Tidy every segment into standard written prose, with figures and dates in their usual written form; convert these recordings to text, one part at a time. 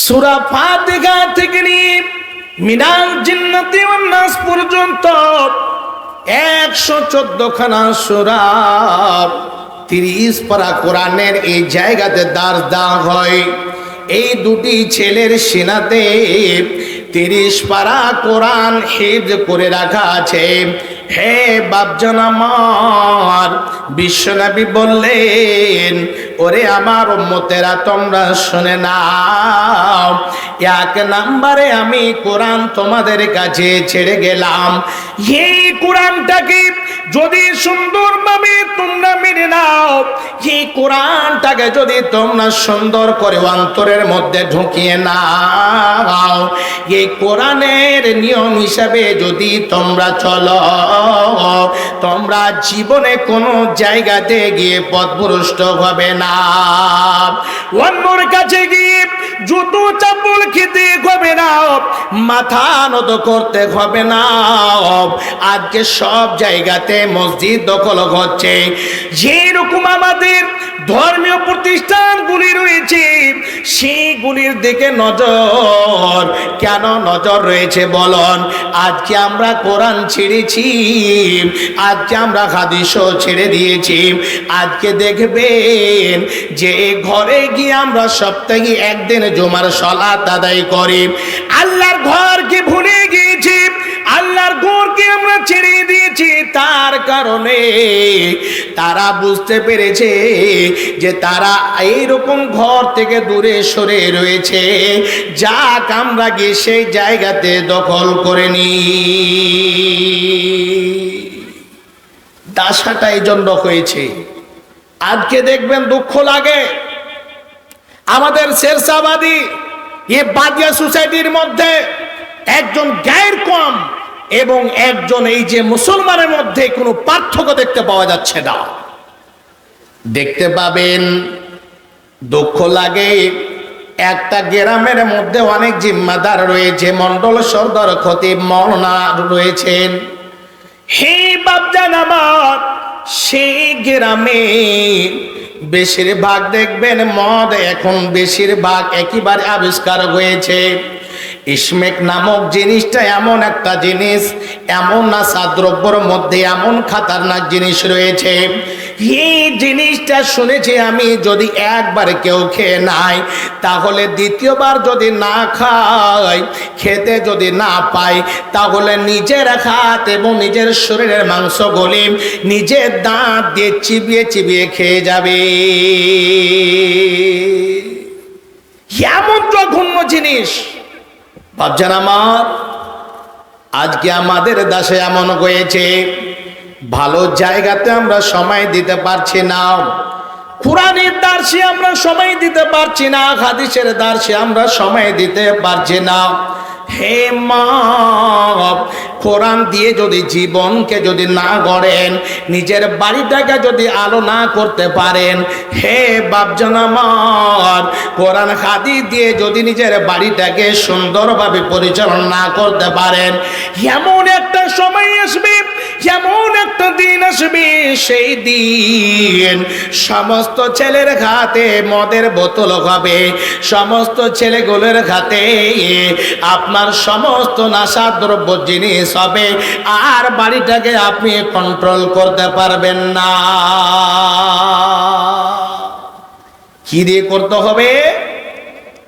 সূরা ফাতিহা থেকে নিয়ে মিনাল জিন্নাতি ওয়ান নাস পর্যন্ত 114 খানা সূরা 30 পারা কোরআনের এই জায়গাতে দার্স দেওয়া হয়। এই দুটি ছেলের সিনাতে 30 পারা কোরআন হিফজ করে রাখা আছে। হে বাপজান আমার, বিশ্বনবী বললেন, ওরে আমার উম্মতেরা তোমরা শুনে নাও, 1 নম্বরে আমি কোরআন তোমাদের কাছে ছেড়ে গেলাম। এই কোরআনটাকে যদি সুন্দরভাবে তোমরা মেনে নাও, এই কোরআনটাকে যদি তোমরা সুন্দর করে অন্তরের মধ্যে ঢুকিয়ে নাও, এই কোরআনের নিয়ম হিসাবে যদি তোমরা চলো, তোমরা জীবনে কোনো জায়গাতে গিয়ে পথভ্রষ্ট হবে না। অন্যর কাছে গিয়ে জুতো চাপল খেতে হবে না, মাথা নত করতে হবে না। আজকে সব জায়গাতে মসজিদ দখল হচ্ছে। যেরকম আমাদের ধর্মীয় প্রতিষ্ঠানগুলি রয়েছে, সেইগুলির দিকে নজর কেন নজর রয়েছে বলুন? আজকে আমরা কোরআন ছেড়েছি, আজকে আমরা হাদিসও ছেড়ে দিয়েছি। আজকে দেখবেন যে ঘরে গিয়ে আমরা সপ্তাহে একদিন জুমার সালাত আদায় করি, আল্লাহর ঘরকে ভুলে গিয়েছি, আল্লাহর ঘরকে আমরা ছেড়ে দিয়েছি। তার কারণে তারা বুঝতে পেরেছে যে তারা এইরকম ঘর থেকে দূরে সরে রয়েছে, যাক আমরা গিয়ে সেই জায়গাতে দখল করে নি। দাসাটা এই জন্য হয়েছে। আজকে দেখবেন দুঃখ লাগে, আমাদের শেরশাবাদী এ বাদিয়া সোসাইটির মধ্যে একজন গায়ের কম এবং একজন এই যে মুসলমানের মধ্যে কোনো পার্থক্য দেখতে পাওয়া যাচ্ছে না। দেখতে পাবেন, দুঃখ লাগে। একটা গ্রামের মধ্যে অনেক জিম্মাদার রয়েছে, মন্ডল সর্দার খতিব মওলানা রয়েছেন। হে বাপজান আমার, সেই গ্রামে বেশিরভাগ দেখবেন মদ এখন বেশিরভাগ একেবারে আবিষ্কার হয়েছে। ইসমেক নামক জিনিসটা এমন একটা জিনিস, এমন নাশা দ্রব্যর মধ্যে এমন খাতারনাক জিনিস রয়েছে। এই জিনিসটা শুনেছি আমি, যদি একবার কেউ খেয়ে নাই, তাহলে দ্বিতীয়বার যদি না খায়, খেতে যদি না পায়, তাহলে নিজের হাত এবং নিজের শরীরের মাংসগুলি নিজের দাঁত দিয়ে চিবিয়ে চিবিয়ে খেয়ে যাবে। এমন জঘন্য জিনিস। বাপজান আমার, আজকে আমাদের দেশে এমন হয়েছে, ভালো জায়গাতে আমরা সময় দিতে পারছি না, কোরআনের দার্সে আমরা সময় দিতে পারছি না, হাদিসের দার্সে আমরা সময় দিতে পারছি না। হে মা, কোরআন দিয়ে যদি জীবনকে যদি না গড়েন, নিজের বাড়িটাকে যদি আলো না করতে পারেন, হে বাপজান আমার, কোরআন হাদিস দিয়ে যদি নিজের বাড়িটাকে সুন্দরভাবে পরিচালনা না করতে পারেন, এমন একটা সময় আসবে, এমন একটা দিন আসবে, সেই দিন সমস্ত ছেলের হাতে মদের বোতল হবে, সমস্ত ছেলেগুলোর হাতে আপনার সমস্ত নাশা দ্রব্য জিনিস হবে, আর বাড়িটাকে আপনি কন্ট্রোল করতে পারবেন না। কি দিয়ে করতে হবে?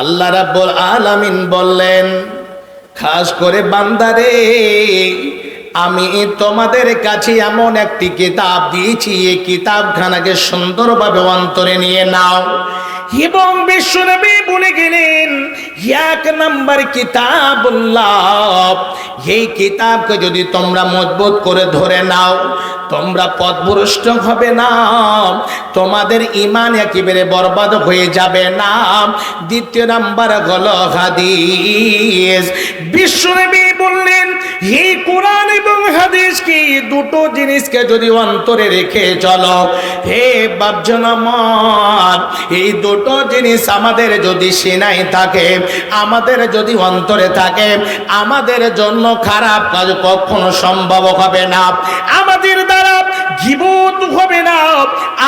আল্লাহ রাব্বুল আলামিন বললেন, খাস করে বান্দারে, আমি তোমাদের কাছে এমন একটি কিতাব দিয়েছি, এই কিতাবখানাকে সুন্দরভাবে অন্তরে নিয়ে নাও। এবং বিশ্বনবী বলে গেলেন, 1 নম্বর কিতাবুল্লাহ, এই কিতাবকে যদি তোমরা মজবুত করে ধরে নাও, তোমরা পথভ্রষ্ট হবে না, তোমাদের ঈমান একেবারে বরবাদ হয়ে যাবে না। 2 নম্বর হলো হাদিস। বিশ্বনবী বললেন, এই কোরআন এবং হাদিস কি দুটো জিনিসকে যদি অন্তরে রেখে চলো, হে বাপজান আমার, এই দুটো জিনিস আমাদের যদি সিনায় থাকে, আমাদের যদি অন্তরে থাকে, আমাদের জন্য খারাপ কাজ কখনো সম্ভব হবে না। আমাদের দ্বারা গীবত হবে না,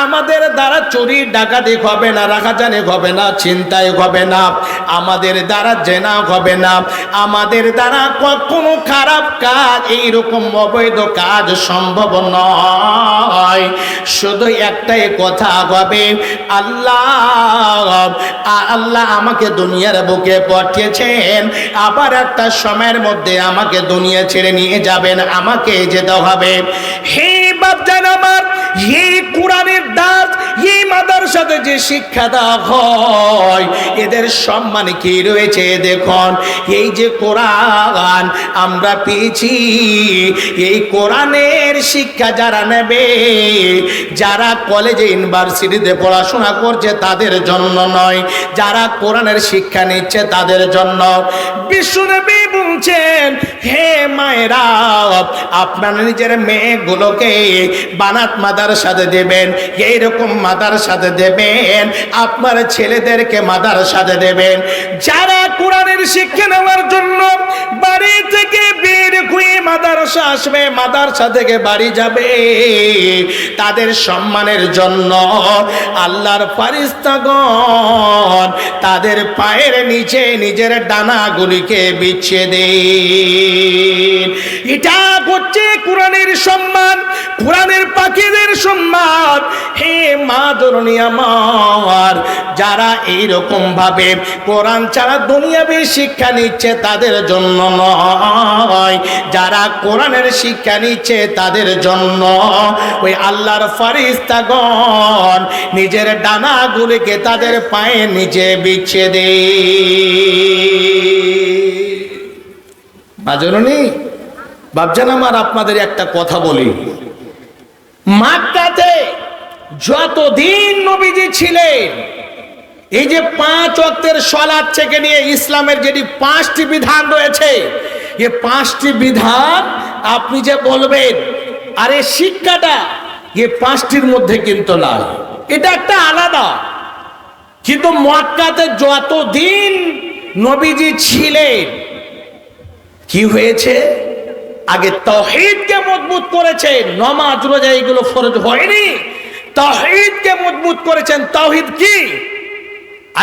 আমাদের দ্বারা চুরি ডাকাতি হবে না, রাখাজানি হবে না, চিন্তাই হবে না, আমাদের দ্বারা জেনা হবে না, আমাদের দ্বারা কখনো খারাপ কাজ এইরকম অবৈধ কাজ সম্ভব নয়। শুধু একটাই কথা হবে, আল্লাহ আমাকে দুনিয়ার বুকে পাঠিয়েছেন, আবার একটা সময়ের মধ্যে আমাকে দুনিয়া ছেড়ে নিয়ে যাবেন, আমাকে যেতে হবে। হে বাপজান আমার, এই কোরআনের দাস, এই মাদ্রাসাতে যে শিক্ষা দেওয়া হয়, এদের সম্মান কি রয়েছে দেখুন। এই যে কোরআন আমরা পেয়েছি, এই কোরআনের শিক্ষা যারা নেবে, যারা কলেজে ইউনিভার্সিটিতে পড়াশোনা করছে তাদের জন্য নয়, যারা কোরআনের শিক্ষা নিচ্ছে তাদের জন্য। বিশ্বনবী বলছেন, হে মায়েরা, আপনারা নিজের মেয়েগুলোকে বানাত মাদ্রাসাতে দেবেন, এইরকম মাদ্রাসাতে দেবেন, আপনার ছেলেদেরকে মাদ্রাসাতে দেবেন। যারা কোরআনের শিক্ষা নেওয়ার জন্য বাড়ি থেকে বের হয়ে মাদ্রাসা আসবে, মাদ্রাসা থেকে বাড়ি যাবে, তাদের সম্মানের জন্য আল্লাহর ফেরেশতাগণ তাদের পায়ের নিচে নিজের ডানাগুলিকে বিছিয়ে দেন। এটা হচ্ছে কোরআনের সম্মান, কোরআনের পাখিদের সম্মান। হে মা জননী আমার, যারা এইরকম ভাবে কোরআন ছাড়া দুনিয়াবী শিক্ষা নিচ্ছে তাদের জন্য নয়, যারা কোরআনের শিক্ষা নিচ্ছে তাদের জন্য ওই আল্লাহর ফেরেশতাগণ নিজের ডানাগুলিকে তাদের পায়ের নিচে বিছিয়ে দেয়। মা জননী, বাপজান আমার, আপনাদের একটা কথা বলি, মক্কাতে যতদিন নবীজি ছিলেন, এই যে 5 ওয়াক্তের সালাত থেকে নিয়ে ইসলামের যেটি 5টি বিধান রয়েছে, এই 5টি বিধান আপনি যে বলবেন আরে শিক্ষাটা এই 5টির মধ্যে কিন্তু না, এটা একটা আলাদা। কিন্তু মক্কাতে যতদিন নবীজি ছিলেন কি হয়েছে, আগে তাওহীদকে মজবুত করেছেন, নামাজ রোজা এগুলো ফরজ হয়নি, তাওহীদকে মজবুত করেছেন। তাওহীদ কি?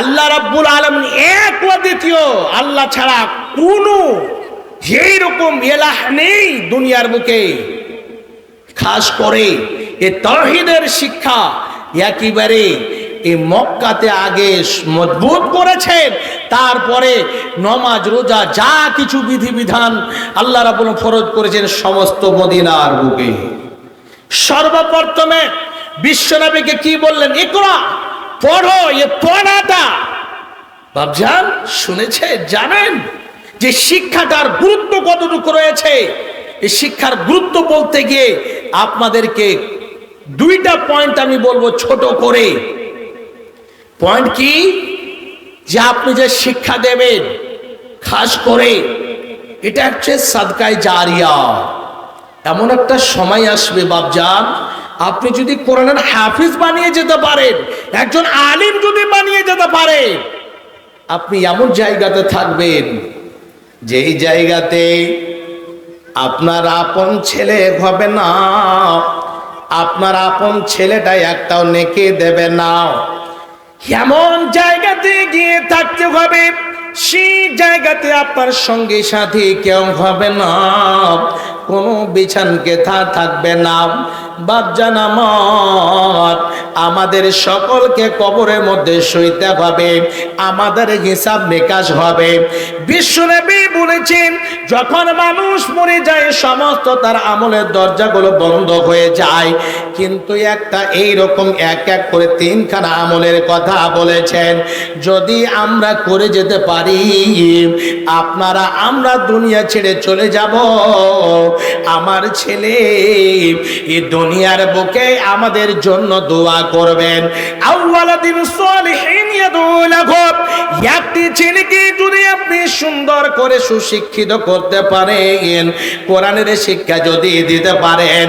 আল্লাহ রাব্বুল আলামিন এক ও দ্বিতীয়, আল্লাহ ছাড়া কোনো এইরকম ইলাহ নেই দুনিয়ার বুকে। খাস করে এই তাওহীদের শিক্ষা একেবারে এই মক্কাতে আগে মজবুত করেছেন, তারপরে নামাজ রোজা যা কিছু বিধিবিধান আল্লাহ রাব্বুল ফরজ করেছেন সমস্ত মদিনার বুকে। সর্বপ্রথমে বিশ্বনবীকে কি বললেন? ইকরা, পড়ো। এ পড়াটা বাপজান শুনেছে, জানেন যে শিক্ষাটার গুরুত্ব কতটুকু রয়েছে? এই শিক্ষার গুরুত্ব বলতে গিয়ে আপনাদেরকে 2টা পয়েন্ট আমি বলবো ছোট করে। পয়েন্ট কি? যে আপনি যে শিক্ষা দেবেন, খাস করে এটা হচ্ছে সাদকায়ে জারিয়া। এমন একটা সময় আসবে বাপজান, আপনি যদি কোরআনের হাফিজ বানিয়ে যেতে পারেন, একজন আলিম যদি বানিয়ে যেতে পারেন, আপনি এমন জায়গাতে থাকবেন যেই জায়গাতে আপনার আপন ছেলে হবে না, আপনার আপন ছেলেটা একটাও নেকি দেবে না। এমন জায়গাতে গিয়ে থাকতে হবে, সেই জায়গাতে আপনার সঙ্গে সাথী কেউ হবে না, কোনো বিছান কেথা থাকবে না। বাপজান আমার, আমাদের সকলকে কবরের মধ্যে শুইতে হবে, আমাদের হিসাব নিকাশ হবে। বিশ্বনবী বলেছেন, যখন মানুষ মরে যায় সমস্ত তার আমলের দরজাগুলো বন্ধ হয়ে যায়, কিন্তু একটা এইরকম এক এক করে 3খানা আমলের কথা বলেছেন, যদি আমরা করে যেতে পারি, আমরা দুনিয়া ছেড়ে চলে যাব। আমার ছেলে এই দুনিয়ার বুকে আমাদের জন্য দোয়া করবেন। আউওয়ালাদিন সালিহিন ইয়াদুলাহু, একটি ছেলেকে যদি আপনি সুন্দর করে সুশিক্ষিত করতে পারেন, কোরআনের শিক্ষা যদি দিতে পারেন,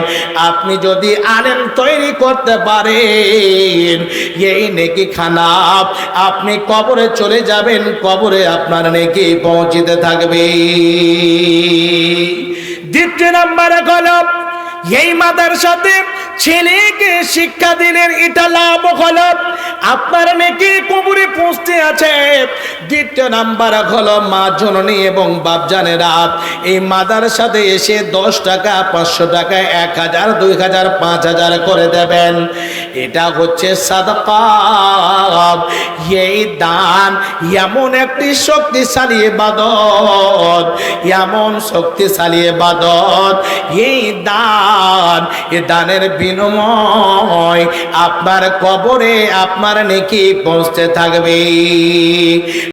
আপনি যদি আলেম তৈরি করতে পারেন, এই নেকি খানা আপনি কবরে চলে যাবেন, কবরে আপনার নেকি পৌঁছিতে থাকবে। দ্বিতীয় নম্বরে হলো এই মাদ্রাসাতে ছেলেকে শিক্ষা দিলেন, এটা লাভ হলো আপনার নেকি কবরে পৌঁছতে আছে। দ্বিতীয় নাম্বার হলো মা জননী এবং বাপজানেরা এই মাদ্রাসাতে এসে 10 টাকা 500 টাকা 1000 2000 5000 করে দেবেন। এটা হচ্ছে সাদাকা। এই দান এমন একটি শক্তিশালী ইবাদত, এমন শক্তিশালী ইবাদত। এই দান, এই দানের বিনিময় আপনার কবরে আপনার নেকি পৌঁছতে থাকবে।